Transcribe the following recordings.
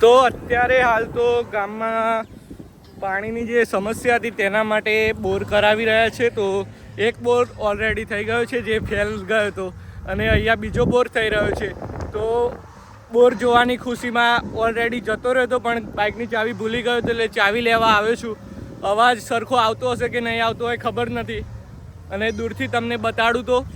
તો અત્યારે હાલ તો ગામમાં પાણીની જે સમસ્યા હતી તેના માટે બોર કરાવી રહ્યા છે. તો એક બોર ઓલરેડી થઈ ગયો છે જે ફેલ ગયો હતો અને અહીંયા બીજો બોર થઈ રહ્યો છે. તો બોર જોવાની ખુશીમાં ઓલરેડી જતો રહ્યો હતો પણ બાઇકની ચાવી ભૂલી ગયો હતો એટલે ચાવી લેવા આવ્યો છું. અવાજ સરખો આવતો હશે કે નહીં આવતો હોય ખબર નથી અને દૂરથી તમને બતાડું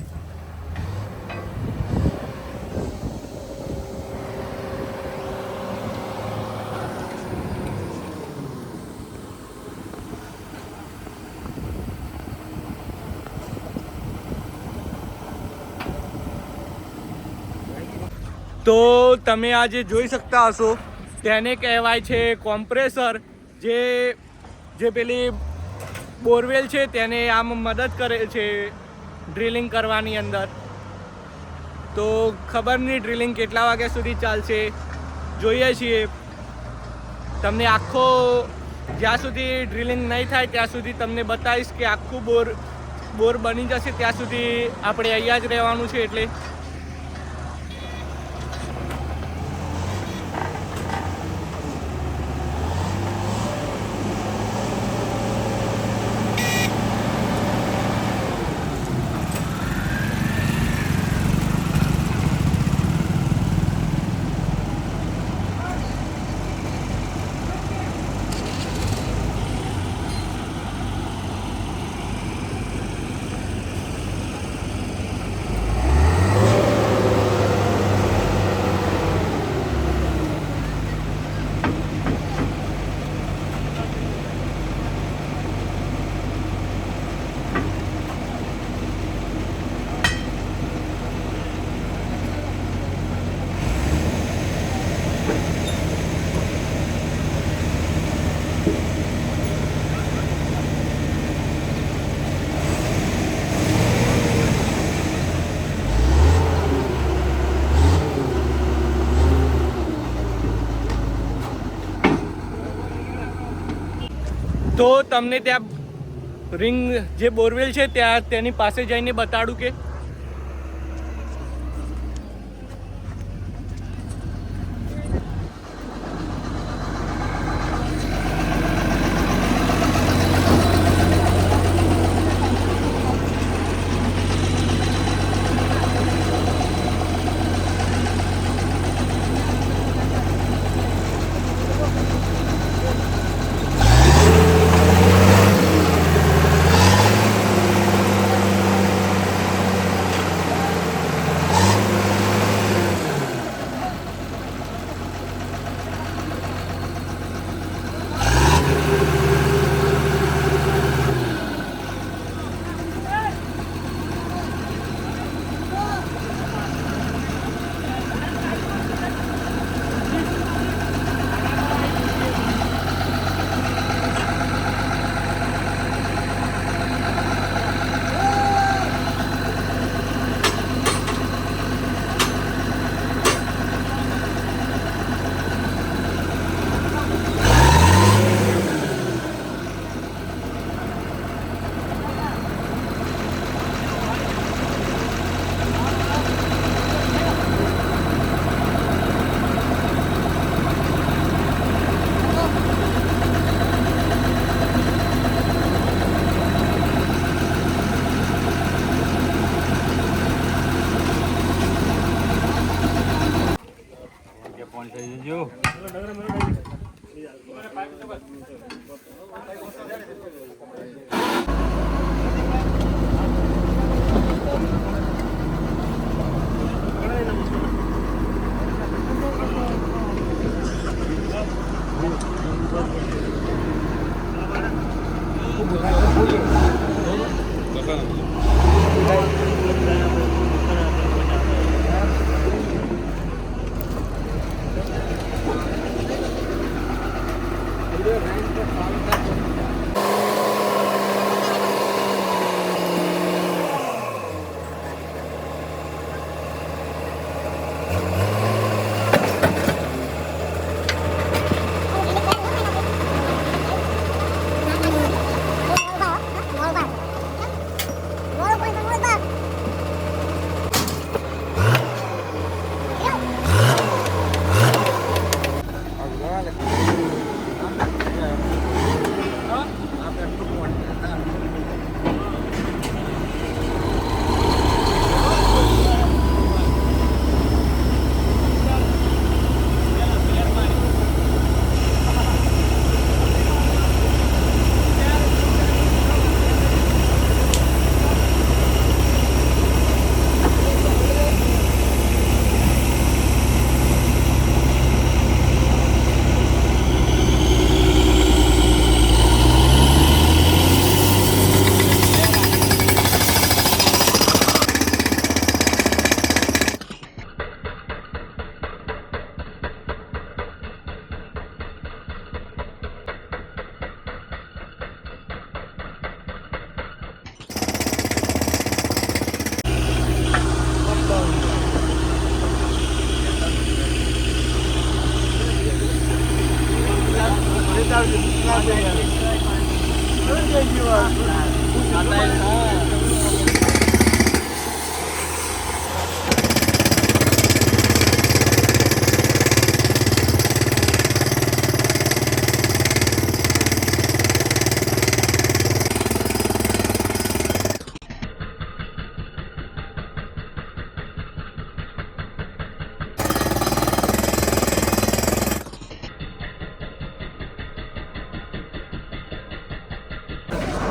તો તમે આજે જોઈ શકતા હશો તેને કહેવાય છે કોમ્પ્રેસર. જે પેલી બોરવેલ છે તેને આમ મદદ કરે છે ડ્રિલિંગ કરવાની અંદર. તો ખબર નહીં ડ્રિલિંગ કેટલા વાગ્યા સુધી ચાલશે, જોઈએ છીએ. તમને આખો જ્યાં સુધી ડ્રિલિંગ નહીં થાય ત્યાં સુધી તમને બતાવીશ કે આખું બોર બની જશે ત્યાં સુધી આપણે અહીંયા જ રહેવાનું છે. એટલે તો તમને ત્યાં રિંગ જે બોરવેલ છે ત્યાં તેની પાસે જઈને બતાડું કે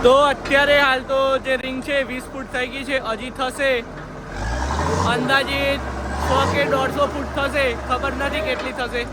તો અત્યારે હાલ તો જે રિંગ છે 20 ફૂટ થઈ ગઈ છે, હજી થશે અંદાજિત 100 કે 150 ફૂટ થશે, ખબર નથી કેટલી થશે.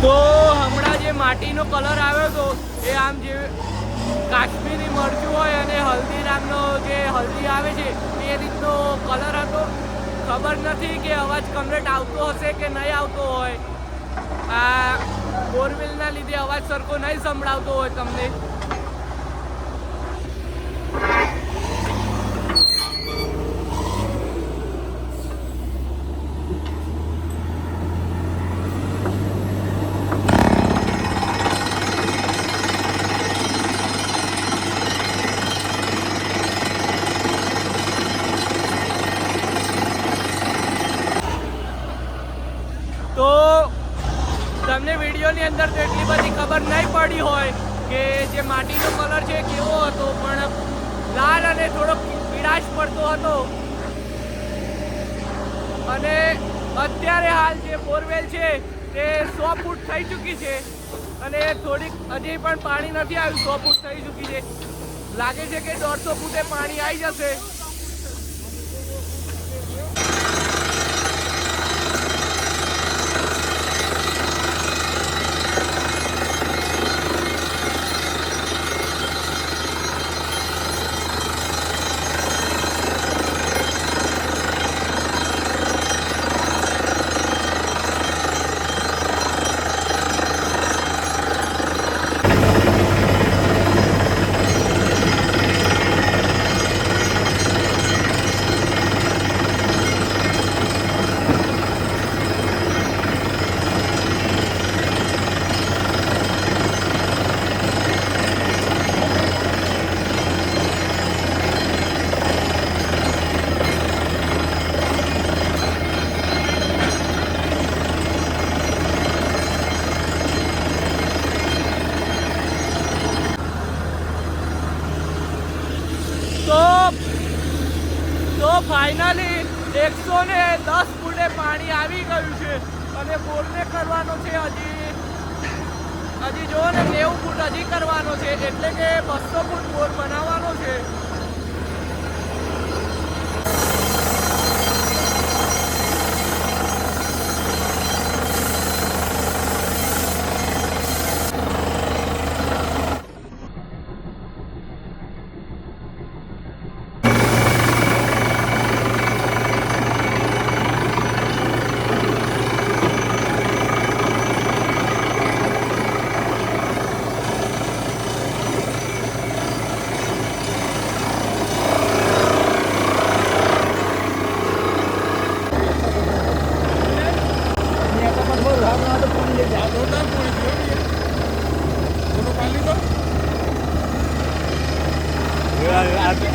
તો હમણાં જે માટીનો કલર આવ્યો હતો એ આમ જે કાશ્મીરી મરચું હોય અને હલ્દીરામનો જે હલ્દી આવે છે એ રીતનો કલર હતો. ખબર નથી કે અવાજ કમ્પ્લીટ આવતો હશે કે નહીં આવતો હોય. આ બોરવેલના લીધે અવાજ સરખો નહીં સંભળાવતો હોય તમને. તો તમને વિડીયોની અંદર તો એટલી બધી ખબર નહીં પડી હોય કે જે માટીનો કલર છે કેવો હતો, પણ લાલ અને થોડો પીળાશ પડતો હતો. અને અત્યારે હાલ જે બોરવેલ છે તે 100 ફૂટ થઈ ચૂકી છે અને થોડીક હજી પણ પાણી નથી આવ્યું. 100 ફૂટ થઈ ચૂકી છે, લાગે છે કે 150 ફૂટે પાણી આવી જશે. ફાઇનલી 110 ફૂટે પાણી આવી ગયું છે અને બોરને કરવાનો છે હજી જો ને 90 ફૂટ હજી કરવાનો છે, એટલે કે 200 ફૂટ બોર બનાવવાનો છે.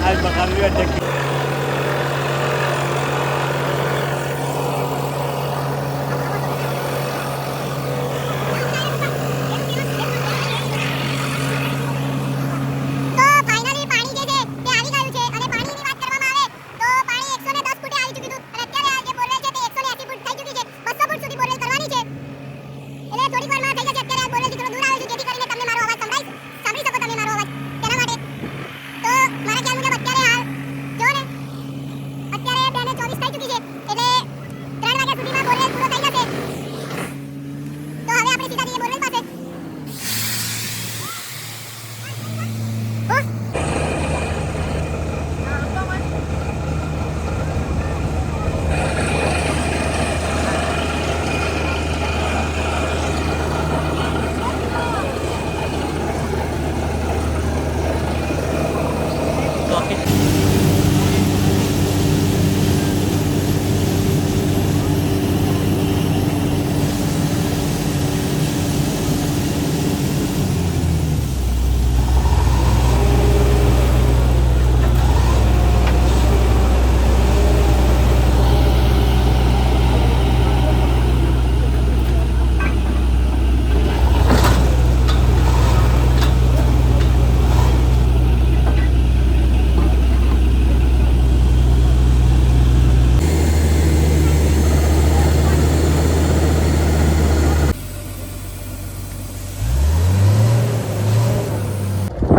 आज बका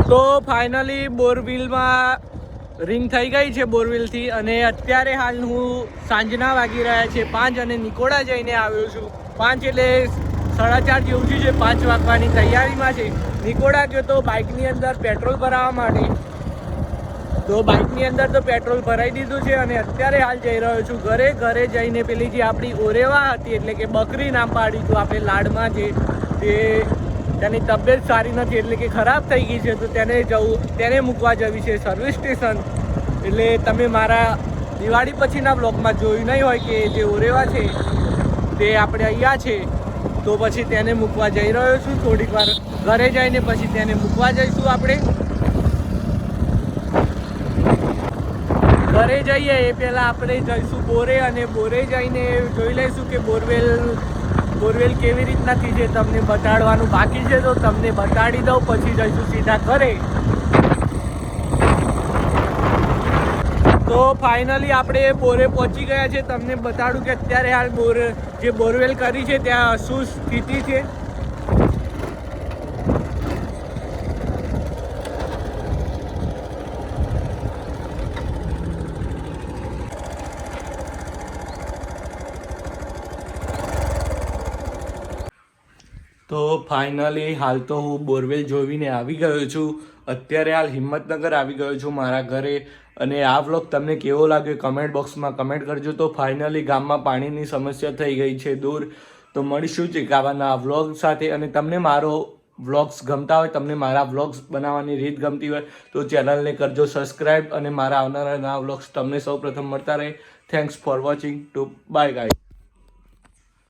તો ફાઇનલી બોરવેલમાં રિંગ થઈ ગઈ છે બોરવેલથી, અને અત્યારે હાલ હું સાંજના વાગી રહ્યા છે 5 અને નિકોડા જઈને આવ્યો છું. 5 એટલે 4:30 જેવું છે, 5 વાગવાની તૈયારીમાં છે. નિકોડા ગયો તો બાઇકની અંદર પેટ્રોલ ભરાવવા માટે, તો બાઇકની અંદર તો પેટ્રોલ ભરાઈ દીધું છે અને અત્યારે હાલ જઈ રહ્યો છું ઘરે જઈને પેલી જે આપણી ઓરેવા હતી, એટલે કે બકરી નામ પાડી તો આપણે લાડમાં છે, તે તેની તબિયત સારી નથી, એટલે કે ખરાબ થઈ ગઈ છે, તો તેને મૂકવા જવી છે સર્વિસ સ્ટેશન. એટલે તમે મારા દિવાળી પછીના બ્લોગમાં જોયું નહીં હોય કે જે ઓરેવા છે તે આપણે અહીંયા છે, તો પછી તેને મૂકવા જઈ રહ્યો છું. થોડીક વાર ઘરે જઈને પછી તેને મૂકવા જઈશું. આપણે ઘરે જઈએ એ પહેલાં આપણે જઈશું બોરે, અને બોરે જઈને જોઈ લઈશું કે બોરવેલ કેવી રીતના થઈ છે, તમને બતાડવાનું બાકી છે તો તમને બતાડી દઉં, પછી જઈશું સીધા ઘરે. તો ફાઇનલી આપણે બોરે પહોંચી ગયા છે. તમને બતાડું કે અત્યારે હાલ જે બોરવેલ કરી છે ત્યાં શું સ્થિતિ છે. તો ફાઇનલી હાલ તો હું બોરવેલ જોઈને આવી ગયો છું. અત્યારે હાલ હિંમતનગર આવી ગયો છું મારા ઘરે. અને આ વ્લોગ તમને કેવો લાગ્યો કમેન્ટ બોક્સમાં કમેન્ટ કરજો. તો ફાઇનલી ગામમાં પાણીની સમસ્યા થઈ ગઈ છે દૂર. તો મળીશું ચીકાવાના વ્લોગ સાથે. અને તમને મારો વ્લોગ્સ ગમતા હોય, તમને મારા વ્લોગ્સ બનાવવાની રીત ગમતી હોય તો ચેનલને કરજો સબસ્ક્રાઈબ, અને મારા આવનારા નવા વ્લોગ્સ તમને સૌ પ્રથમ મળતા રહે. Thanks for watching. ટુ બાય ગાઈઝ.